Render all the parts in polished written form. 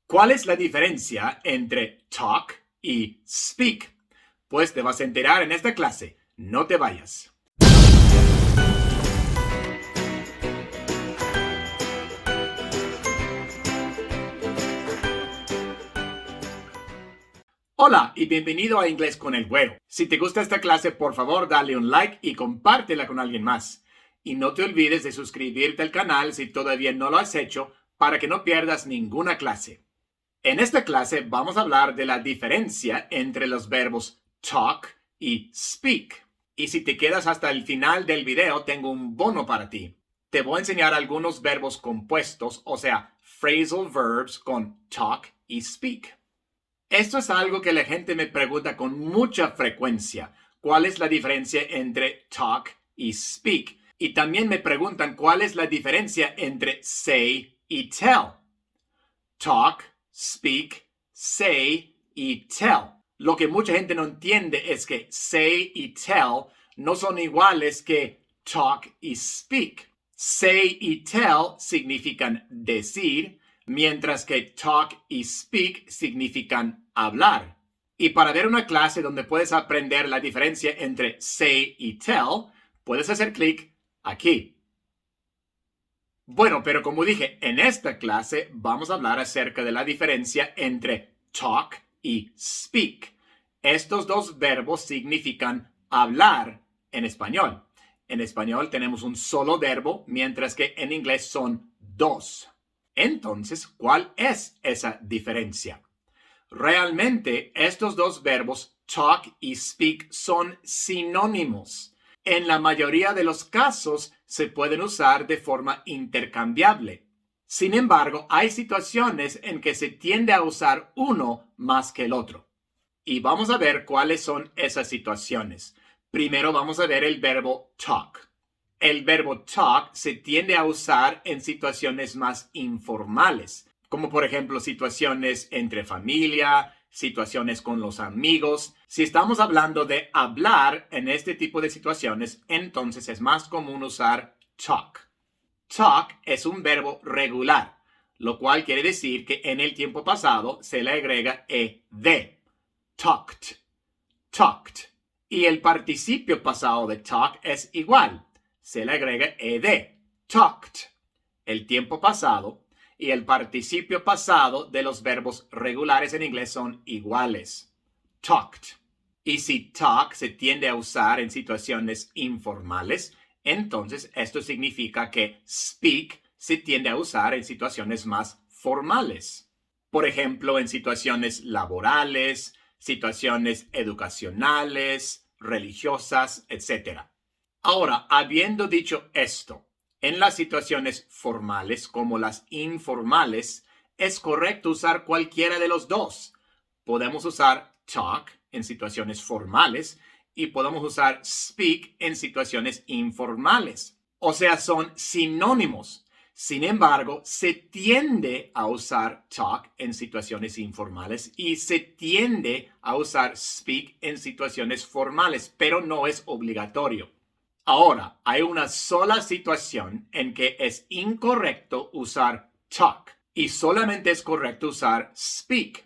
¿Cuál es la diferencia entre talk y speak? Pues te vas a enterar en esta clase. No te vayas. Hola y bienvenido a Inglés con el Güero. Si te gusta esta clase, por favor, dale un like y compártela con alguien más. Y no te olvides de suscribirte al canal si todavía no lo has hecho para que no pierdas ninguna clase. En esta clase vamos a hablar de la diferencia entre los verbos talk y speak. Y si te quedas hasta el final del video, tengo un bono para ti. Te voy a enseñar algunos verbos compuestos, o sea, phrasal verbs con talk y speak. Esto es algo que la gente me pregunta con mucha frecuencia. ¿Cuál es la diferencia entre talk y speak? Y también me preguntan cuál es la diferencia entre say y tell. Talk, speak, say y tell. Lo que mucha gente no entiende es que say y tell no son iguales que talk y speak. Say y tell significan decir, mientras que talk y speak significan hablar. Y para ver una clase donde puedes aprender la diferencia entre say y tell, puedes hacer clic aquí. Bueno, pero como dije, en esta clase vamos a hablar acerca de la diferencia entre talk y speak. Estos dos verbos significan hablar en español. En español tenemos un solo verbo, mientras que en inglés son dos. Entonces, ¿cuál es esa diferencia? Realmente, estos dos verbos, talk y speak, son sinónimos. En la mayoría de los casos, se pueden usar de forma intercambiable. Sin embargo, hay situaciones en que se tiende a usar uno más que el otro. Y vamos a ver cuáles son esas situaciones. Primero vamos a ver el verbo talk. El verbo talk se tiende a usar en situaciones más informales, como por ejemplo situaciones entre familia, situaciones con los amigos. Si estamos hablando de hablar en este tipo de situaciones, entonces es más común usar talk. Talk es un verbo regular, lo cual quiere decir que en el tiempo pasado se le agrega ed. Talked, talked. Y el participio pasado de talk es igual. Se le agrega ed, talked. El tiempo pasado y el participio pasado de los verbos regulares en inglés son iguales. Talked. Y si talk se tiende a usar en situaciones informales, entonces esto significa que speak se tiende a usar en situaciones más formales. Por ejemplo, en situaciones laborales, situaciones educacionales, religiosas, etc. Ahora, habiendo dicho esto, en las situaciones formales como las informales, es correcto usar cualquiera de los dos. Podemos usar talk en situaciones formales y podemos usar speak en situaciones informales. O sea, son sinónimos. Sin embargo, se tiende a usar talk en situaciones informales y se tiende a usar speak en situaciones formales, pero no es obligatorio. Ahora, hay una sola situación en que es incorrecto usar talk y solamente es correcto usar speak.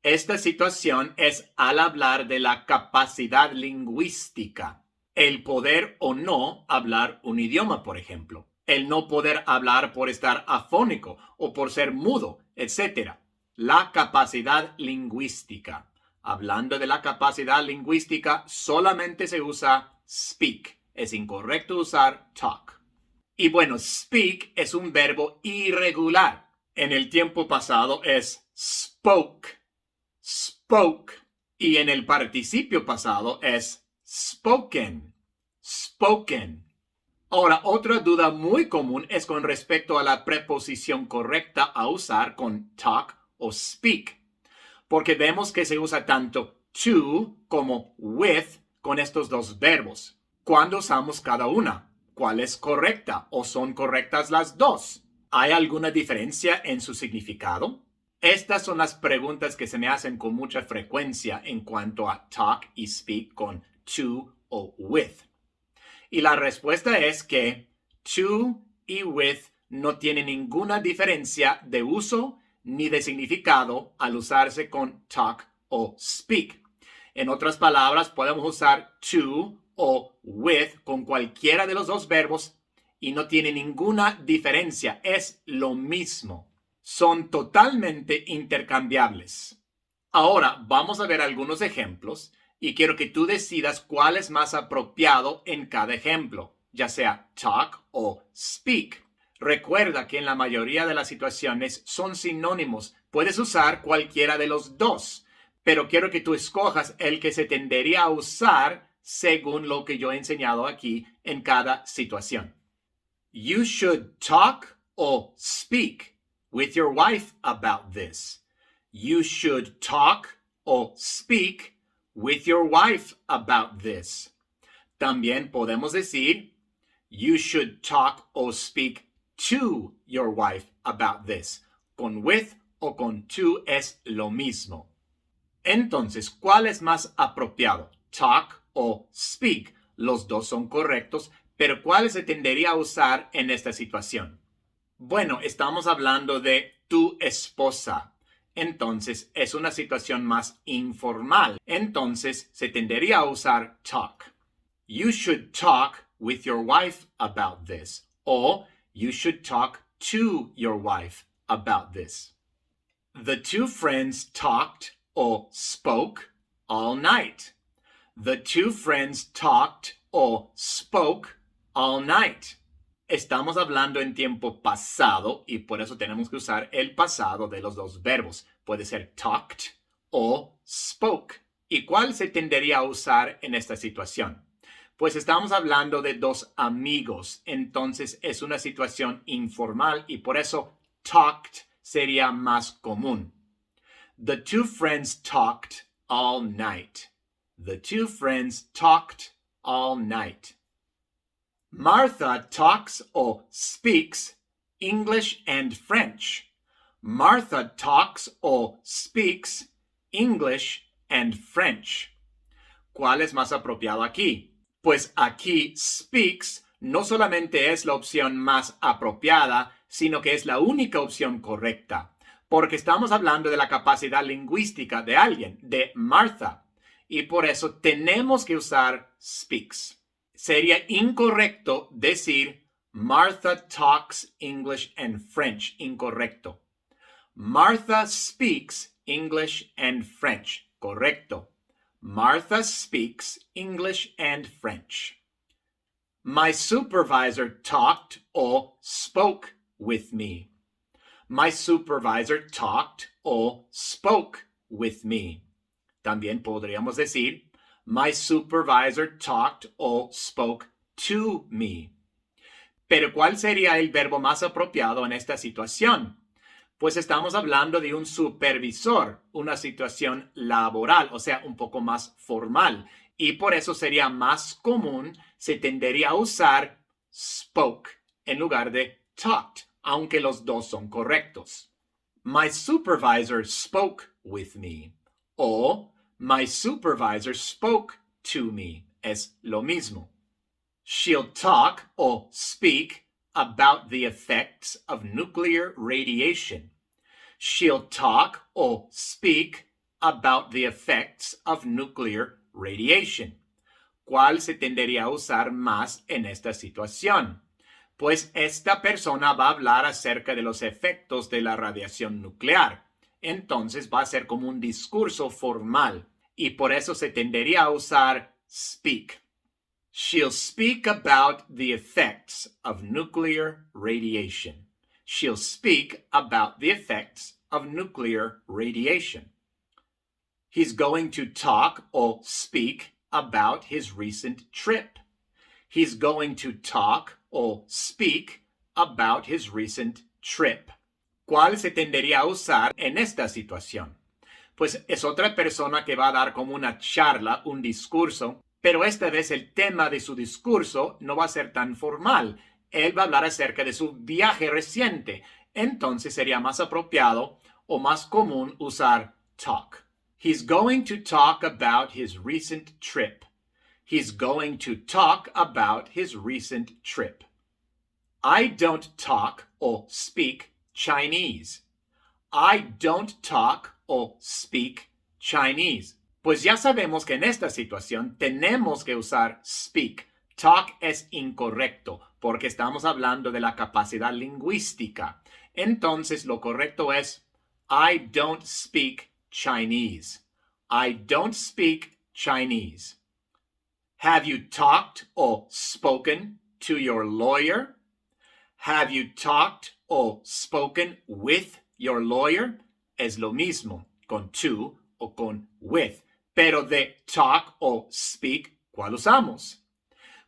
Esta situación es al hablar de la capacidad lingüística, el poder o no hablar un idioma, por ejemplo, el no poder hablar por estar afónico o por ser mudo, etc. La capacidad lingüística. Hablando de la capacidad lingüística, solamente se usa speak. Es incorrecto usar talk. Y bueno, speak es un verbo irregular. En el tiempo pasado es spoke, spoke. Y en el participio pasado es spoken, spoken. Ahora, otra duda muy común es con respecto a la preposición correcta a usar con talk o speak, porque vemos que se usa tanto to como with con estos dos verbos. ¿Cuándo usamos cada una? ¿Cuál es correcta o son correctas las dos? ¿Hay alguna diferencia en su significado? Estas son las preguntas que se me hacen con mucha frecuencia en cuanto a talk y speak con to o with. Y la respuesta es que to y with no tienen ninguna diferencia de uso ni de significado al usarse con talk o speak. En otras palabras, podemos usar to o with con cualquiera de los dos verbos y no tiene ninguna diferencia. Es lo mismo. Son totalmente intercambiables. Ahora vamos a ver algunos ejemplos y quiero que tú decidas cuál es más apropiado en cada ejemplo, ya sea talk o speak. Recuerda que en la mayoría de las situaciones son sinónimos. Puedes usar cualquiera de los dos, pero quiero que tú escojas el que se tendería a usar según lo que yo he enseñado aquí en cada situación. You should talk or speak with your wife about this. You should talk or speak with your wife about this. También podemos decir, you should talk or speak to your wife about this. Con with o con to es lo mismo. Entonces, ¿cuál es más apropiado? Talk o speak. Los dos son correctos, pero ¿cuál se tendería a usar en esta situación? Bueno, estamos hablando de tu esposa. Entonces, es una situación más informal. Entonces, se tendería a usar talk. You should talk with your wife about this. O you should talk to your wife about this. The two friends talked or spoke all night. The two friends talked or spoke all night. Estamos hablando en tiempo pasado y por eso tenemos que usar el pasado de los dos verbos. Puede ser talked o spoke. ¿Y cuál se tendería a usar en esta situación? Pues estamos hablando de dos amigos, entonces es una situación informal y por eso talked sería más común. The two friends talked all night. The two friends talked all night. Martha talks or speaks English and French. Martha talks or speaks English and French. ¿Cuál es más apropiado aquí? Pues aquí speaks no solamente es la opción más apropiada, sino que es la única opción correcta, porque estamos hablando de la capacidad lingüística de alguien, de Martha, y por eso tenemos que usar speaks. Sería incorrecto decir Martha talks English and French. Incorrecto. Martha speaks English and French. Correcto. Martha speaks English and French. My supervisor talked or spoke with me. My supervisor talked or spoke with me. También podríamos decir, my supervisor talked or spoke to me. Pero ¿cuál sería el verbo más apropiado en esta situación? Pues estamos hablando de un supervisor, una situación laboral, o sea, un poco más formal. Y por eso sería más común, se tendería a usar spoke en lugar de talked, aunque los dos son correctos. My supervisor spoke with me. O my supervisor spoke to me. Es lo mismo. She'll talk or speak about the effects of nuclear radiation. She'll talk or speak about the effects of nuclear radiation. ¿Cuál se tendería a usar más en esta situación? Pues esta persona va a hablar acerca de los efectos de la radiación nuclear. Entonces va a ser como un discurso formal y por eso se tendería a usar speak. She'll speak about the effects of nuclear radiation. She'll speak about the effects of nuclear radiation. He's going to talk or speak about his recent trip. He's going to talk or speak about his recent trip. ¿Cuál se tendería a usar en esta situación? Pues es otra persona que va a dar como una charla, un discurso, pero esta vez el tema de su discurso no va a ser tan formal. Él va a hablar acerca de su viaje reciente. Entonces sería más apropiado o más común usar talk. He's going to talk about his recent trip. He's going to talk about his recent trip. I don't talk or speak Chinese. I don't talk o speak Chinese. Pues ya sabemos que en esta situación tenemos que usar speak. Talk es incorrecto porque estamos hablando de la capacidad lingüística. Entonces lo correcto es I don't speak Chinese. I don't speak Chinese. Have you talked or spoken to your lawyer? Have you talked or spoken with your lawyer? Es lo mismo con to o con with. Pero de talk o speak, ¿cuál usamos?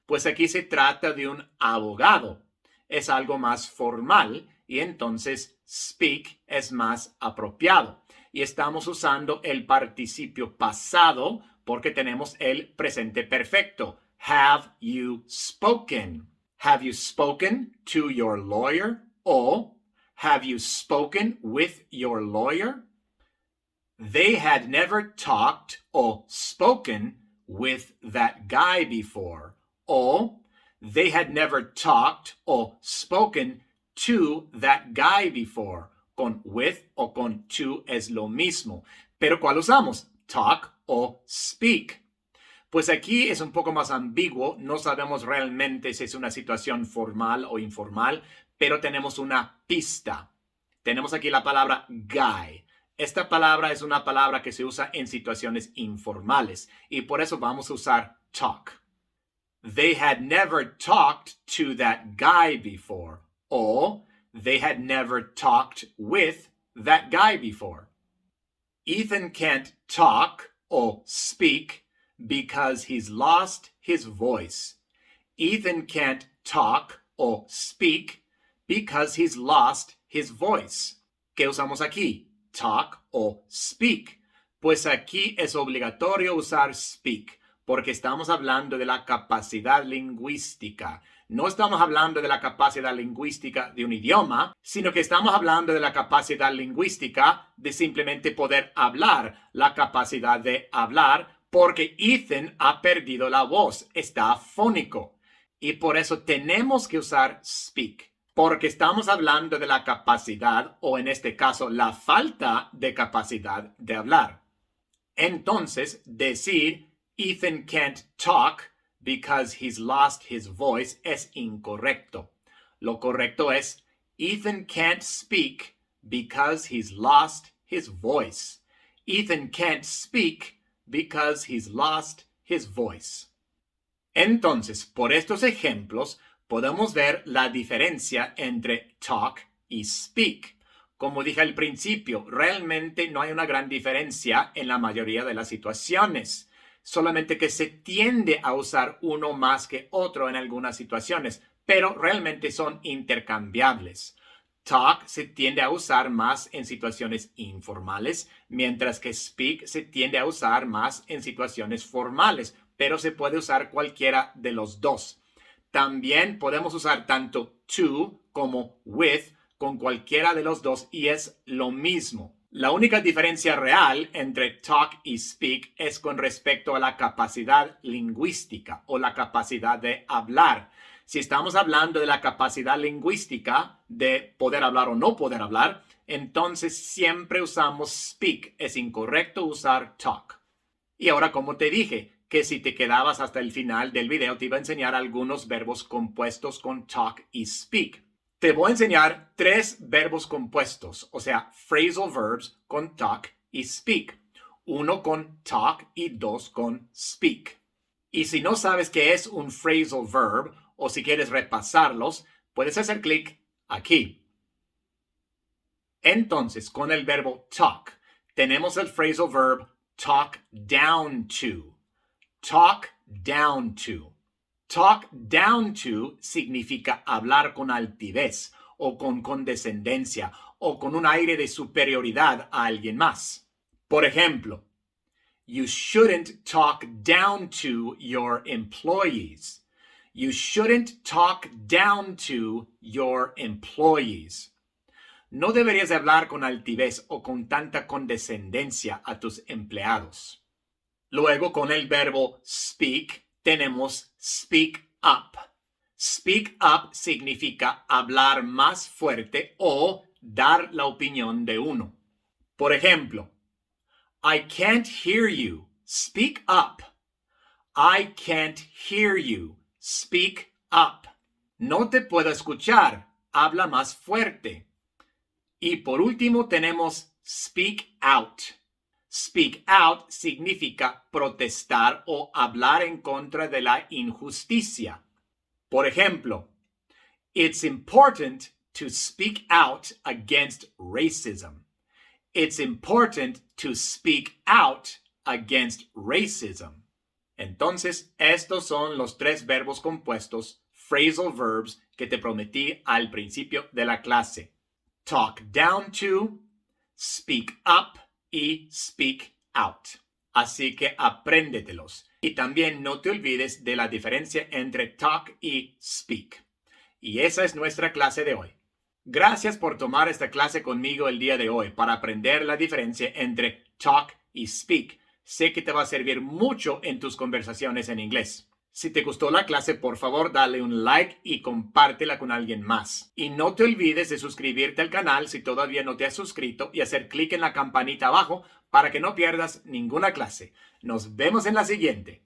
Pues aquí se trata de un abogado. Es algo más formal y entonces speak es más apropiado. Y estamos usando el participio pasado porque tenemos el presente perfecto. Have you spoken? Have you spoken to your lawyer? O have you spoken with your lawyer? They had never talked or spoken with that guy before. O they had never talked or spoken to that guy before. Con with o con to es lo mismo. Pero ¿cuál usamos? Talk o speak. Pues aquí es un poco más ambiguo. No sabemos realmente si es una situación formal o informal, pero tenemos una pista. Tenemos aquí la palabra guy. Esta palabra es una palabra que se usa en situaciones informales y por eso vamos a usar talk. They had never talked to that guy before. O they had never talked with that guy before. Ethan can't talk or speak because he's lost his voice. Ethan can't talk or speak because he's lost his voice. ¿Qué usamos aquí? Talk o speak. Pues aquí es obligatorio usar speak porque estamos hablando de la capacidad lingüística. No estamos hablando de la capacidad lingüística de un idioma, sino que estamos hablando de la capacidad lingüística de simplemente poder hablar, la capacidad de hablar, porque Ethan ha perdido la voz, está afónico. Y por eso tenemos que usar speak, porque estamos hablando de la capacidad, o en este caso, la falta de capacidad de hablar. Entonces, decir Ethan can't talk because he's lost his voice es incorrecto. Lo correcto es Ethan can't speak because he's lost his voice. Ethan can't speak because he's lost his voice. Entonces, por estos ejemplos, podemos ver la diferencia entre talk y speak. Como dije al principio, realmente no hay una gran diferencia en la mayoría de las situaciones. Solamente que se tiende a usar uno más que otro en algunas situaciones, pero realmente son intercambiables. Talk se tiende a usar más en situaciones informales, mientras que speak se tiende a usar más en situaciones formales, pero se puede usar cualquiera de los dos. También podemos usar tanto to como with con cualquiera de los dos y es lo mismo. La única diferencia real entre talk y speak es con respecto a la capacidad lingüística o la capacidad de hablar. Si estamos hablando de la capacidad lingüística de poder hablar o no poder hablar, entonces siempre usamos speak. Es incorrecto usar talk. Y ahora, como te dije, que si te quedabas hasta el final del video, te iba a enseñar algunos verbos compuestos con talk y speak. Te voy a enseñar 3 verbos compuestos, o sea, phrasal verbs con talk y speak. 1 con talk y 2 con speak. Y si no sabes qué es un phrasal verb o si quieres repasarlos, puedes hacer clic aquí. Entonces, con el verbo talk, tenemos el phrasal verb talk down to. Talk down to. Talk down to significa hablar con altivez o con condescendencia o con un aire de superioridad a alguien más. Por ejemplo, you shouldn't talk down to your employees. You shouldn't talk down to your employees. No deberías de hablar con altivez o con tanta condescendencia a tus empleados. Luego, con el verbo speak, tenemos speak up. Speak up significa hablar más fuerte o dar la opinión de uno. Por ejemplo, I can't hear you. Speak up. I can't hear you. Speak up. No te puedo escuchar. Habla más fuerte. Y por último tenemos speak out. Speak out significa protestar o hablar en contra de la injusticia. Por ejemplo, it's important to speak out against racism. It's important to speak out against racism. Entonces, estos son los 3 verbos compuestos, phrasal verbs, que te prometí al principio de la clase. Talk down to, speak up y speak out. Así que apréndetelos. Y también no te olvides de la diferencia entre talk y speak. Y esa es nuestra clase de hoy. Gracias por tomar esta clase conmigo el día de hoy para aprender la diferencia entre talk y speak. Sé que te va a servir mucho en tus conversaciones en inglés. Si te gustó la clase, por favor, dale un like y compártela con alguien más. Y no te olvides de suscribirte al canal si todavía no te has suscrito y hacer clic en la campanita abajo para que no pierdas ninguna clase. Nos vemos en la siguiente.